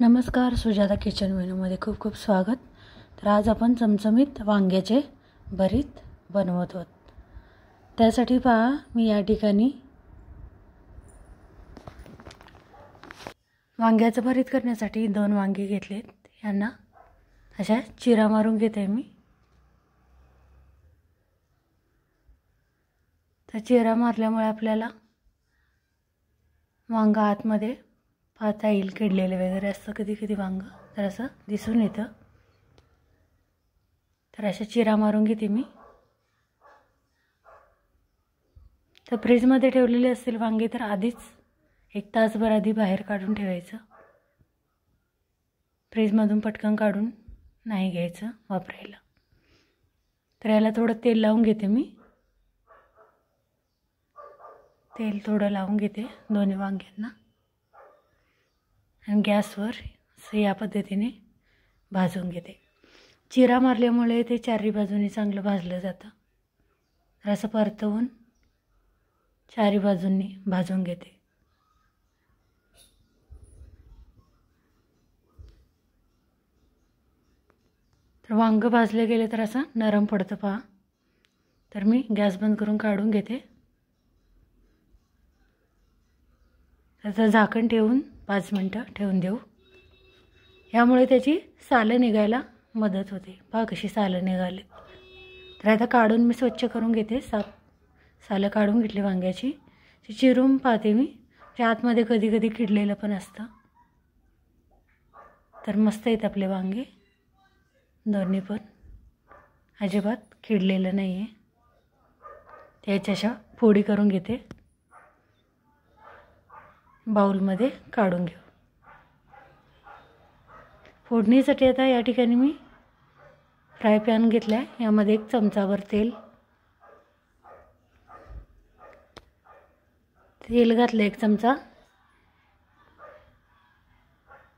नमस्कार, सुजाता किचन मेनूमध्ये खूप खूप स्वागत। तर आज आपण चमचमीत वांग्याचे भरीत बनवत आहोत। त्यासाठी पहा, मी या ठिकाणी वांग्याचं भरीत करण्यासाठी 2 वांगे घेतलेत। यांना अशा चिरा मारून घेते मी। तर चिरा मारल्यामुळे आपल्याला वांगा आतमध्ये पाहता येईल, किडलेले वगैरे असतं कधी कधी वांग, तर असं दिसून येतं। तर अशा चिरा मारून घेते मी। तर फ्रीजमध्ये ठेवलेले असतील वांगे तर आधीच 1 तासभर आधी बाहेर काढून ठेवायचं। फ्रीजमधून पटकन काढून नाही घ्यायचं वापरायला। तर याला थोडं तेल लावून घेते मी। तेल थोडं लावून घेते दोन्ही वांग्यांना आणि गॅसवर या पद्धतीने भाजून घेते। चिरा मारल्यामुळे ते चारही बाजूनी चांगलं भाजलं जातं। तर असं परतवून चारही बाजूंनी भाजून घेते। तर वांग भाजले गेले तर असं नरम पडतं पहा। तर मी गॅस बंद करून काढून घेते। त्याचं झाकण ठेवून 5 मिनिटं ठेवून देऊ। यामुळे त्याची सालं निघायला मदत होते। पहा कशी सालं निघाली। तर आता काढून मी स्वच्छ करून घेते। सालं काढून घेतली वांग्याची। ती चिरून पाहते मी, त्या आतमध्ये कधी कधी किडलेलं पण असतं। तर मस्त आहेत आपले वांगे, दोन्ही पण अजिबात किडलेलं नाही आहे। त्याच्या अशा फोडी करून घेते, बाउलमध्ये काढून घेऊ। फोडणीसाठी आता या ठिकाणी मी फ्राय पॅन घेतला आहे। यामध्ये 1 चमचाभर तेल घातलं। 1 चमचा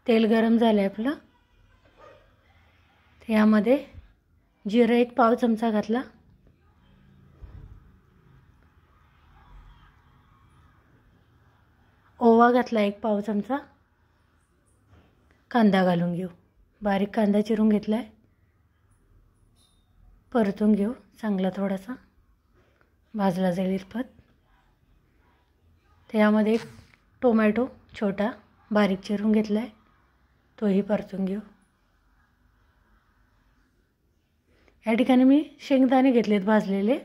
तेल गरम झालं आपलं। यामध्ये जिरं 1 पाव चमचा घातला। ओवा घातला 1 पाव चमचा। कांदा घालून घेऊ। बारीक कांदा चिरून घेतला आहे। परतून घेऊ चांगला, थोडासा भाजला जाईल इतपत। त्यामध्ये 1 टोमॅटो छोटा बारीक चिरून घेतला आहे, तोही परतून घेऊ। या ठिकाणी मी शेंगदाणे घेतलेत भाजलेले।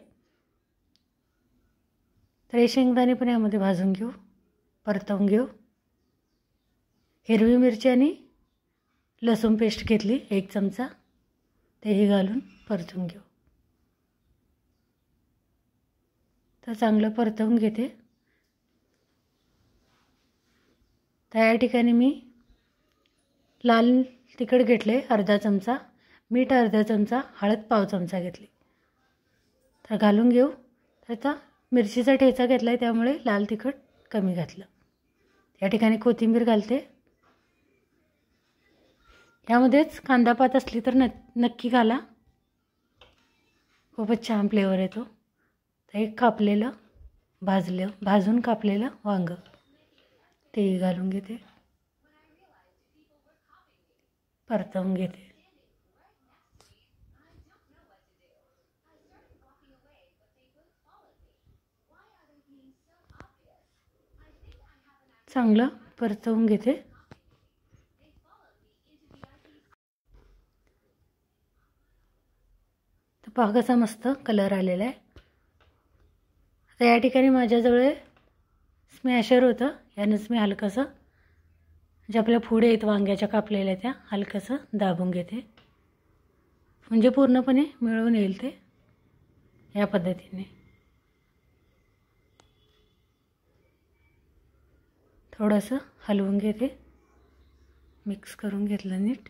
तर हे शेंगदाणे पण यामध्ये भाजून घेऊ, परतवून घेऊ। हिरवी मिरची आणि लसूण पेस्ट घेतली 1 चमचा, तेही घालून परतून घेऊ। तर चांगलं परतवून घेते। तर या ठिकाणी मी लाल तिखट घेतले अर्धा चमचा, मीठ अर्धा चमचा, हळद पाव चमचा घेतली। तर घालून घेऊ। तर आता मिरचीचा ठेचा घेतला आहे, त्यामुळे लाल तिखट कमी घातलं। या ठिकाणी कोथिंबीर घालते। यामध्येच कांदा पात असली तर नक्की घाला, खूपच छान फ्लेवर येतो। तर 1 कापलेलं भाजून कापलेलं वांग तेही घालून घेते, परतवून घेते। चांगलं परतवून घेते। तर पहा कसा मस्त कलर आलेला आहे। आता या ठिकाणी माझ्याजवळ स्मॅशर होतं, यानंच मी हलकंसं जे आपल्या पुढे आहेत वांग्याच्या कापलेल्या त्या हलकंसं दाबून घेते, म्हणजे पूर्णपणे मिळून येईल ते। या पद्धतीने थोडंसं हलवून घेते, मिक्स करून घेतलं नीट।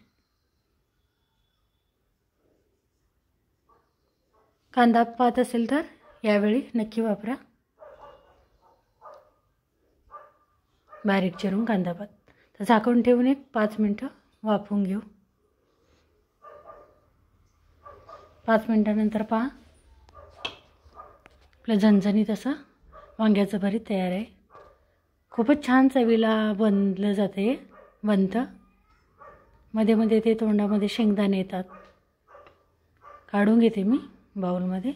कांदा पात असेल तर यावेळी नक्की वापरा, बारीक चिरून कांदा पात। तर झाकून ठेवून 5 मिनिटं वाफवून घेऊ। 5 मिनिटानंतर पहा, आपलं झणझणीत असं वांग्याचं भरीत तयार आहे। खूपच छान चवीला बनतं। मध्ये मध्ये ते तोंडामध्ये शेंगदाणे येतात. काढून घेते मी बाउलमध्ये.